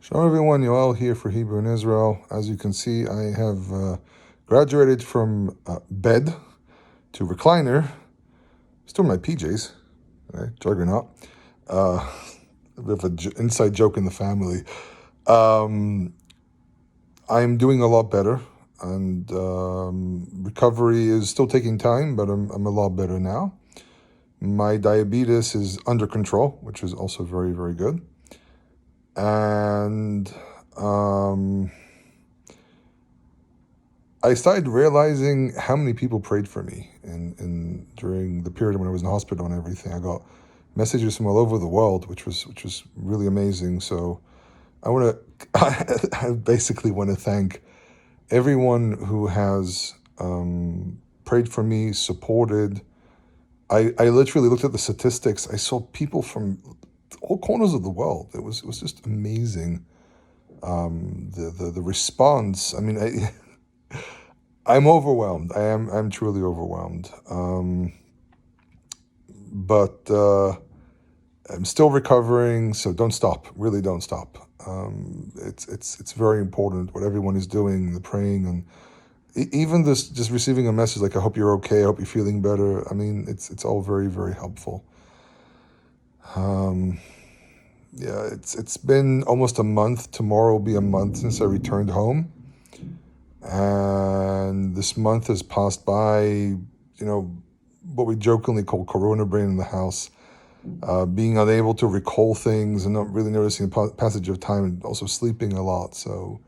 Shalom everyone, Yoel here for Hebrew in Israel. As you can see, I have graduated from bed to recliner. Still in my PJs, right? Juggernaut. A bit of an inside joke in the family. Um, I'm doing a lot better, and recovery is still taking time, but I'm a lot better now. My diabetes is under control, which is also very, very good. And I started realizing how many people prayed for me in during the period when I was in the hospital and everything. I got messages from all over the world, which was really amazing. So I want to, I basically want to thank everyone who has prayed for me, supported. I literally looked at the statistics. I saw people from all corners of the world. It was just amazing. The response. I mean, I'm overwhelmed. I'm truly overwhelmed. But I'm still recovering, so don't stop. Really, don't stop. It's very important what everyone is doing, the praying, and even this just receiving a message like "I hope you're okay. I hope you're feeling better." I mean, it's all very, very helpful. Yeah, it's been almost a month. Tomorrow will be a month since I returned home. And this month has passed by, what we jokingly call Corona brain in the house, being unable to recall things and not really noticing the passage of time, and also sleeping a lot. So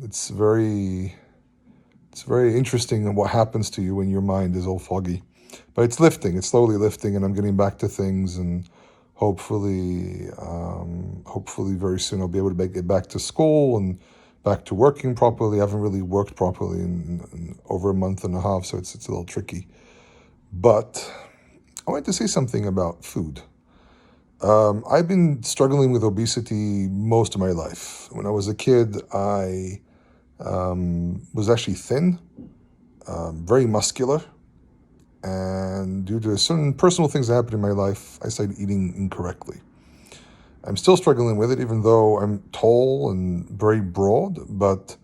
it's very interesting what happens to you when your mind is all foggy. But it's lifting, it's slowly lifting, and I'm getting back to things, and hopefully very soon I'll be able to get back to school and back to working properly. I haven't really worked properly in over a month and a half, so it's a little tricky. But I wanted to say something about food. I've been struggling with obesity most of my life. When I was a kid, I was actually thin, very muscular, and due to certain personal things that happened in my life, I started eating incorrectly. I'm still struggling with it, even though I'm tall and very broad, but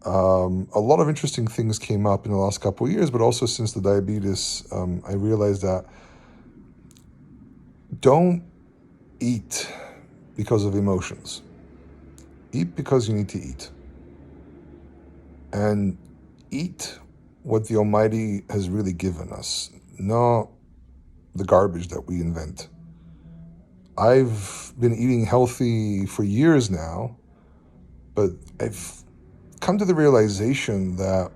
a lot of interesting things came up in the last couple of years, but also since the diabetes, I realized that don't eat because of emotions. Eat because you need to eat. And eat what the Almighty has really given us, not the garbage that we invent. I've been eating healthy for years now, but I've come to the realization that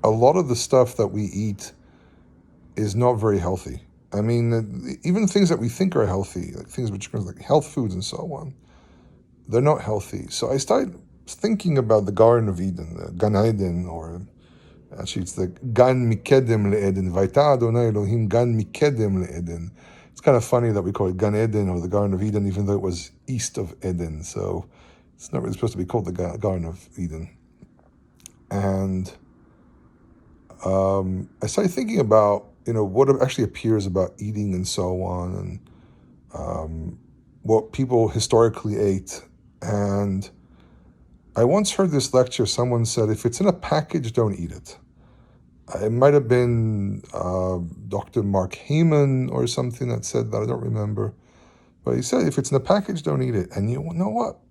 a lot of the stuff that we eat is not very healthy. I mean, even things that we think are healthy, like things which are like health foods and so on, they're not healthy. So I started thinking about the Garden of Eden, the Gan Eden, or actually it's the Gan Mikedem LeEden, Vaita Adonai Elōhîm Gan Mikedem LeEden. It's kind of funny that we call it Gan Eden or the Garden of Eden, even though it was east of Eden. So it's not really supposed to be called the Garden of Eden. And I started thinking about, what actually appears about eating and so on, and what people historically ate. And I once heard this lecture. Someone said, if it's in a package, don't eat it. It might have been Dr. Mark Heyman or something that said that. I don't remember. But he said, if it's in a package, don't eat it. And you know what?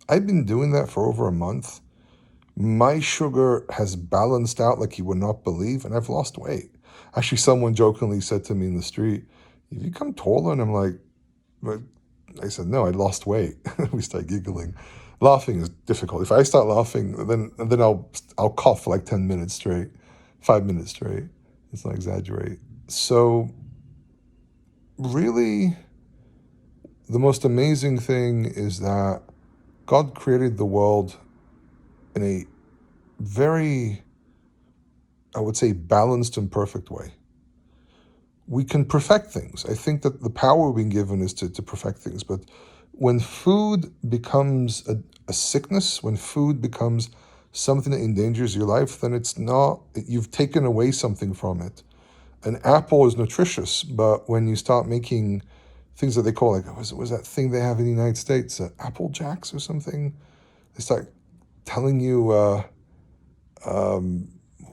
I've been doing that for over a month. My sugar has balanced out like you would not believe, and I've lost weight. Actually, someone jokingly said to me in the street, "Have you become taller?" And I'm like, I said, "No, I lost weight." We start giggling. Laughing is difficult. If I start laughing, then I'll cough for like 10 minutes straight, 5 minutes straight. Let's not exaggerate. So, really, the most amazing thing is that God created the world in a very, I would say, balanced and perfect way. We can perfect things. I think that the power we've been given is to perfect things. But when food becomes a sickness, when food becomes something that endangers your life, then it's not, you've taken away something from it. An apple is nutritious, but when you start making things that they call, like, was that thing they have in the United States, Apple Jacks or something? They start telling you, what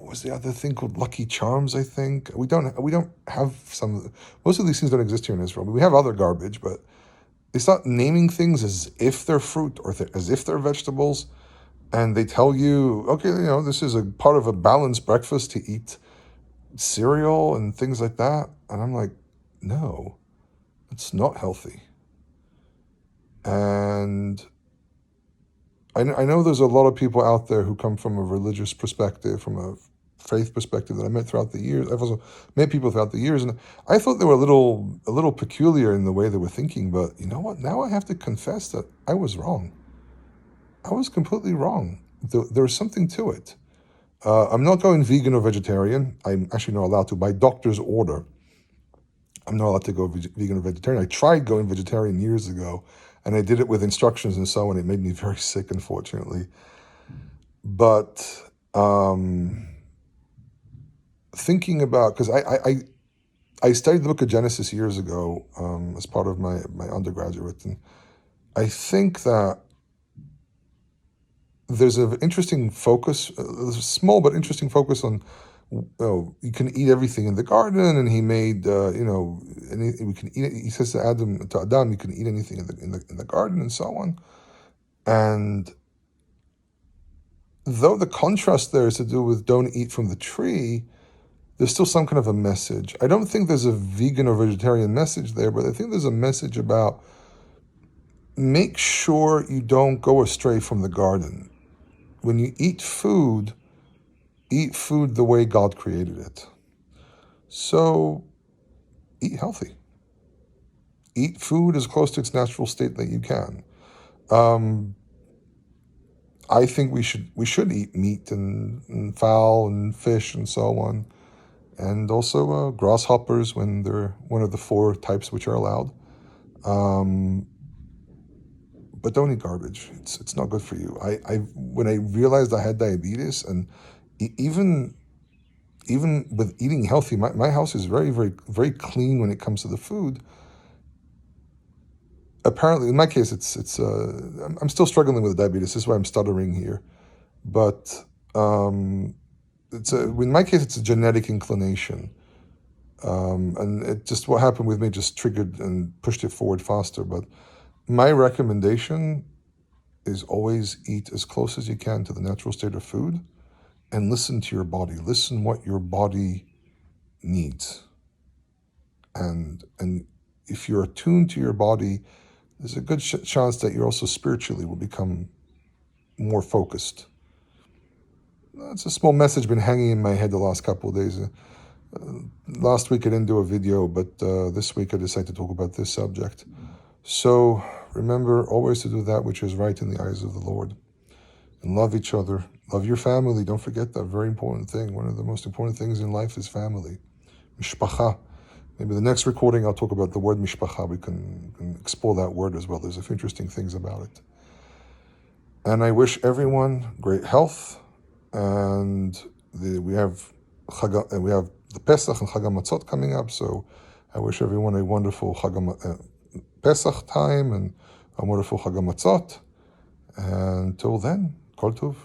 was the other thing called, Lucky Charms, I think? We don't have most of these things don't exist here in Israel. We have other garbage, but they start naming things as if they're fruit or as if they're vegetables, and they tell you, okay, this is a part of a balanced breakfast to eat cereal and things like that. And I'm like, no, it's not healthy. And I know there's a lot of people out there who come from a religious perspective, from a faith perspective, that I met throughout the years. I've also met people throughout the years, and I thought they were a little peculiar in the way they were thinking. But you know what? Now I have to confess that I was wrong. I was completely wrong. There's something to it. I'm not going vegan or vegetarian. I'm actually not allowed to. By doctor's order, I'm not allowed to go vegan or vegetarian. I tried going vegetarian years ago, and I did it with instructions and so on. It made me very sick, unfortunately. But thinking about, because I studied the book of Genesis years ago as part of my undergraduate, and I think that there's an interesting focus, a small but interesting focus on, you can eat everything in the garden, and he made, we can eat it. He says to Adam, you can eat anything in the garden and so on. And though the contrast there is to do with don't eat from the tree, there's still some kind of a message. I don't think there's a vegan or vegetarian message there, but I think there's a message about make sure you don't go astray from the garden. When you eat food the way God created it. So eat healthy. Eat food as close to its natural state that you can. I think we should eat meat and fowl and fish and so on, and also grasshoppers when they're one of the 4 types which are allowed. But don't eat garbage. It's not good for you. When I realized I had diabetes, and even with eating healthy, my house is very, very, very clean when it comes to the food. Apparently, in my case, I'm still struggling with diabetes. This is why I'm stuttering here. But in my case, it's a genetic inclination. And what happened with me just triggered and pushed it forward faster. But my recommendation is always eat as close as you can to the natural state of food, and listen to your body. Listen what your body needs. And if you're attuned to your body, there's a good chance that you also spiritually will become more focused. That's a small message been hanging in my head the last couple of days. Last week I didn't do a video, but this week I decided to talk about this subject. So remember always to do that which is right in the eyes of the Lord. And love each other. Love your family. Don't forget that very important thing. One of the most important things in life is family. Mishpacha. Maybe the next recording I'll talk about the word mishpacha. We can explore that word as well. There's a few interesting things about it. And I wish everyone great health. And we have the Pesach and Chag HaMatzot coming up. So I wish everyone a wonderful Pesach time and a wonderful Chag HaMatzot. And until then, Kol Tov.